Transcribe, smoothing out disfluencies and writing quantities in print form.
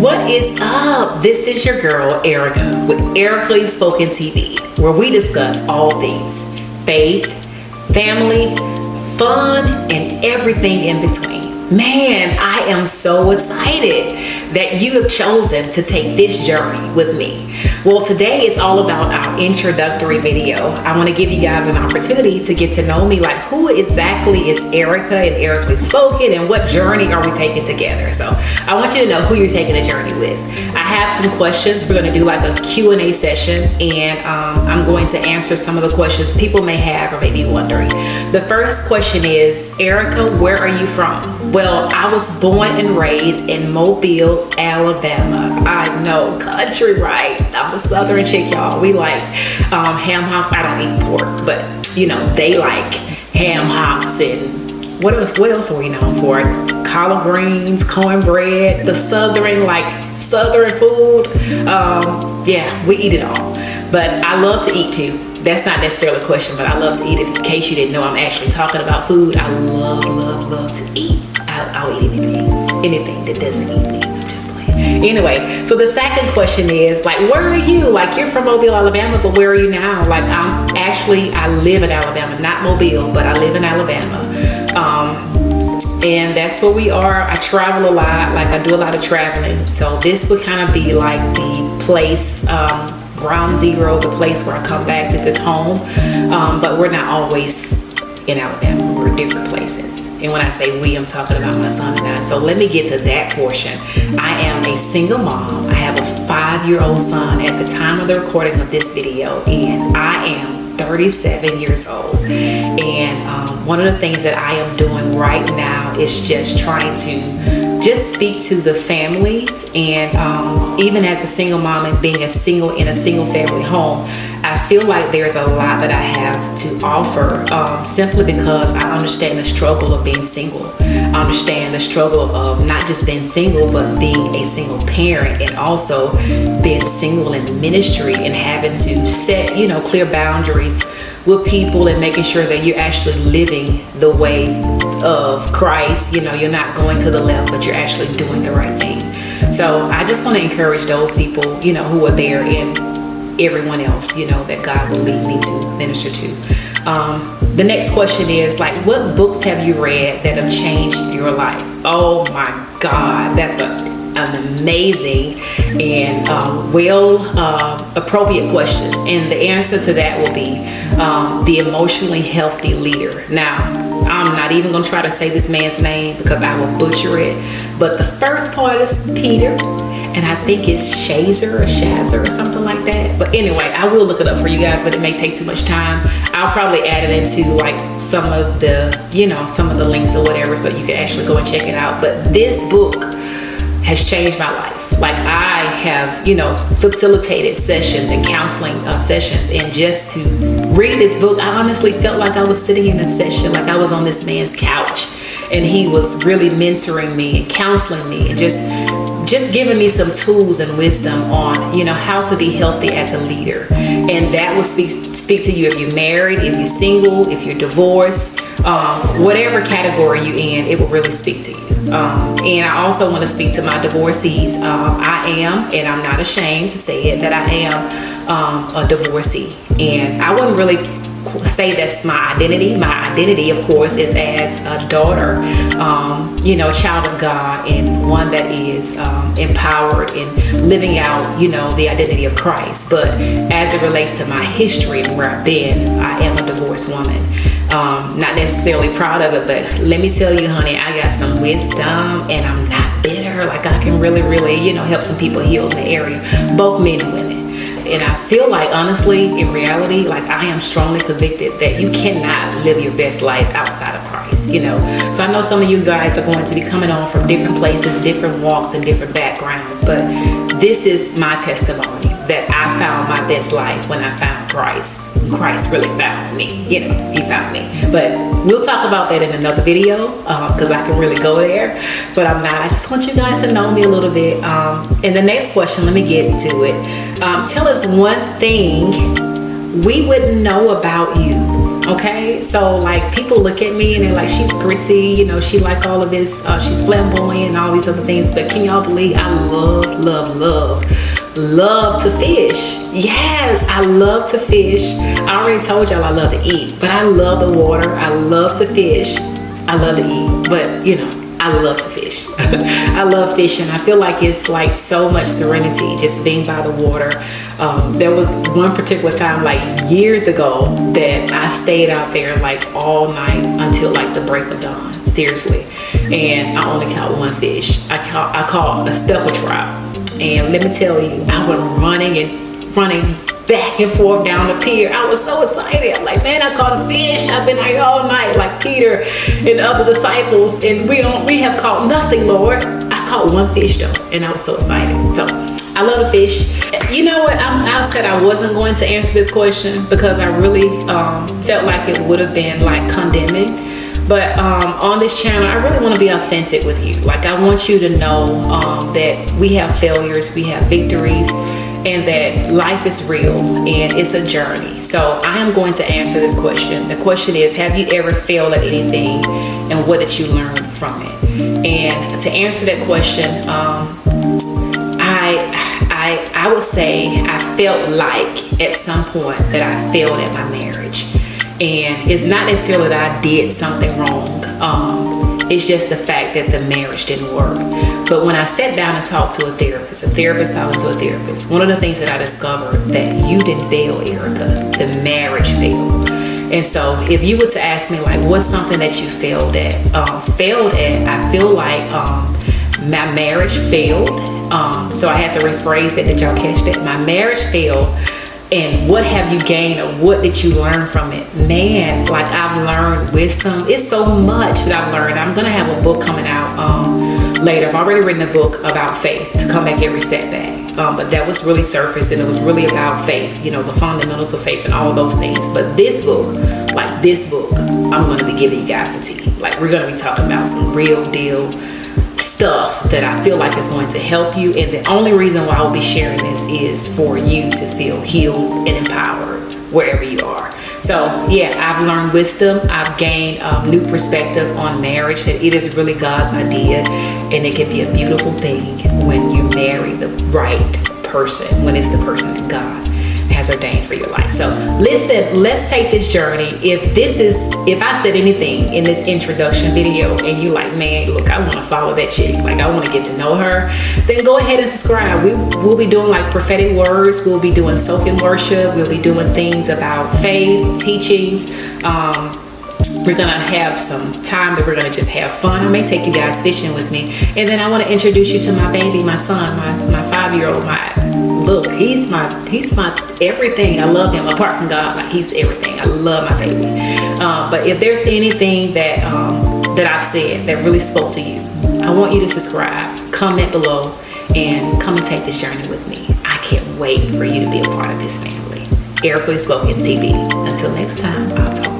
What is up? This is your girl, Erica, with Erically Spoken TV, where we discuss all things faith, family, fun, and everything in between. Man, I am so excited that you have chosen to take this journey with me. Well, today it's all about our introductory video. I want to give you guys an opportunity to get to know me, like who exactly is Erica and Erically Spoken, and what journey are we taking together. So I want you to know who you're taking a journey with. I have some questions. We're going to do like a Q&A session, and I'm going to answer some of the questions people may have or may be wondering. The first question is, Erica, where are you from? Well, I was born and raised in Mobile, Alabama. I know, country, right? I'm a Southern chick, y'all. We like ham hocks. I don't eat pork, but you know, they like ham hocks and what else are we known for? Collard greens, cornbread, the Southern food. Yeah, we eat it all. But I love to eat too. That's not necessarily a question, but I love to eat. In case you didn't know, I'm actually talking about food. I love to eat. I'll eat anything that doesn't eat me. I'm just playing. Anyway, so the second question is, like, where are you? Like, you're from Mobile, Alabama, but where are you now? Like, I live in Alabama, not Mobile, but I live in Alabama. And that's where we are. I travel a lot. Like, I do a lot of traveling. So this would kind of be like the place, ground zero, the place where I come back. This is home. But we're not always in Alabama. We're different places. And when I say we, I'm talking about my son and I. So let me get to that portion. I am a single mom. I have a 5-year-old son at the time of the recording of this video, and I am 37 years old. And one of the things that I am doing right now is just trying to just speak to the families, and even as a single mom and being in a single family home, I feel like there's a lot that I have to offer, simply because I understand the struggle of being single. I understand the struggle of not just being single, but being a single parent, and also being single in ministry and having to set, clear boundaries with people and making sure that you're actually living the way of Christ. You're not going to the left, but you're actually doing the right thing. So I just want to encourage those people, who are there, and everyone else, that God will lead me to minister to. The next question is, like, what books have you read that have changed your life? Oh my God, that's an amazing and appropriate question. And the answer to that will be The Emotionally Healthy Leader. Now, I'm not even going to try to say this man's name because I will butcher it. But the first part is Peter, and I think it's Shazer or something like that. But anyway, I will look it up for you guys, but it may take too much time. I'll probably add it into like some of the links or whatever, so you can actually go and check it out. But this book has changed my life. Like, I have, facilitated sessions and counseling sessions, and just to read this book, I honestly felt like I was sitting in a session, like I was on this man's couch, and he was really mentoring me and counseling me and just giving me some tools and wisdom on, how to be healthy as a leader. And that will speak to you if you're married, if you're single, if you're divorced, whatever category you're in, it will really speak to you. And I also want to speak to my divorcees. I am, and I'm not ashamed to say it, that I am a divorcee. And I wouldn't really say that's my identity. My identity, of course, is as a daughter, child of God, and one that is empowered in living out, the identity of Christ. But as it relates to my history and where I've been, I am a divorced woman. Not necessarily proud of it, but let me tell you, honey, I got some wisdom, and I'm not bitter. Like, I can really, help some people heal in the area, both men and women. And I feel like, honestly, in reality, like, I am strongly convicted that you cannot live your best life outside of Christ, So I know some of you guys are going to be coming on from different places, different walks, and different backgrounds. But this is my testimony that I found my best life when I found Christ. Christ really found me, he found me. But we'll talk about that in another video, because I can really go there, but I'm not. I just want you guys to know me a little bit. And the next question, let me get to it. Tell us one thing we wouldn't know about you Okay, so like people look at me and they're like, she's prissy, you know, she like all of this, she's flamboyant and all these other things. But can y'all believe I love to fish? Yes, I love to fish. I already told y'all I love to eat, but I love the water. I love to fish. I love to eat, but you know, I love to fish. I love fishing. I feel like it's like so much serenity just being by the water. There was one particular time like years ago that I stayed out there like all night until like the break of dawn, seriously. And I only caught one fish. I caught a speckled trout. And let me tell you, I was running back and forth down the pier. I was so excited. I'm like, man, I caught a fish. I've been here all night like Peter and other disciples, and we have caught nothing, Lord. I caught one fish though, and I was so excited. So I love to fish. You know what? I said I wasn't going to answer this question because I really felt like it would have been like condemning. But on this channel, I really want to be authentic with you. Like, I want you to know that we have failures, we have victories, and that life is real and it's a journey. So I am going to answer this question. The question is, have you ever failed at anything, and what did you learn from it? And to answer that question, I would say I felt like at some point that I failed at my marriage. And it's not necessarily that I did something wrong. It's just the fact that the marriage didn't work. But when I sat down and talked to a therapist talking to a therapist, one of the things that I discovered that you didn't fail, Erica, the marriage failed. And so if you were to ask me like, what's something that you failed at? I feel like my marriage failed. So I had to rephrase that. Did y'all catch that? My marriage failed. And what have you gained, or what did you learn from it? Man, like, I've learned wisdom. It's so much that I've learned. I'm gonna have a book coming out later. I've already written a book about faith, to come back every setback. But that was really surface, and it was really about faith, you know, the fundamentals of faith and all of those things. But this book, I'm gonna be giving you guys the tea. Like, we're gonna be talking about some real deal stuff that I feel like is going to help you. And the only reason why I will be sharing this is for you to feel healed and empowered wherever you are. So yeah, I've learned wisdom. I've gained a new perspective on marriage, that it is really God's idea, and it can be a beautiful thing when you marry the right person, when it's the person that God has ordained for your life. So listen, let's take this journey. If I said anything in this introduction video and you like, man, look, I want to follow that chick, like I want to get to know her, then go ahead and subscribe. We'll be doing like prophetic words. We'll be doing soaking worship. We'll be doing things about faith, teachings. We're gonna have some time that we're gonna just have fun. I may take you guys fishing with me, and then I want to introduce you to my baby, my son, my 5-year-old. Look, he's my everything. I love him. Apart from God, like, he's everything. I love my baby. But if there's anything that I've said that really spoke to you, I want you to subscribe, comment below, and come and take this journey with me. I can't wait for you to be a part of this family. Erically Spoken TV. Until next time, I'll talk.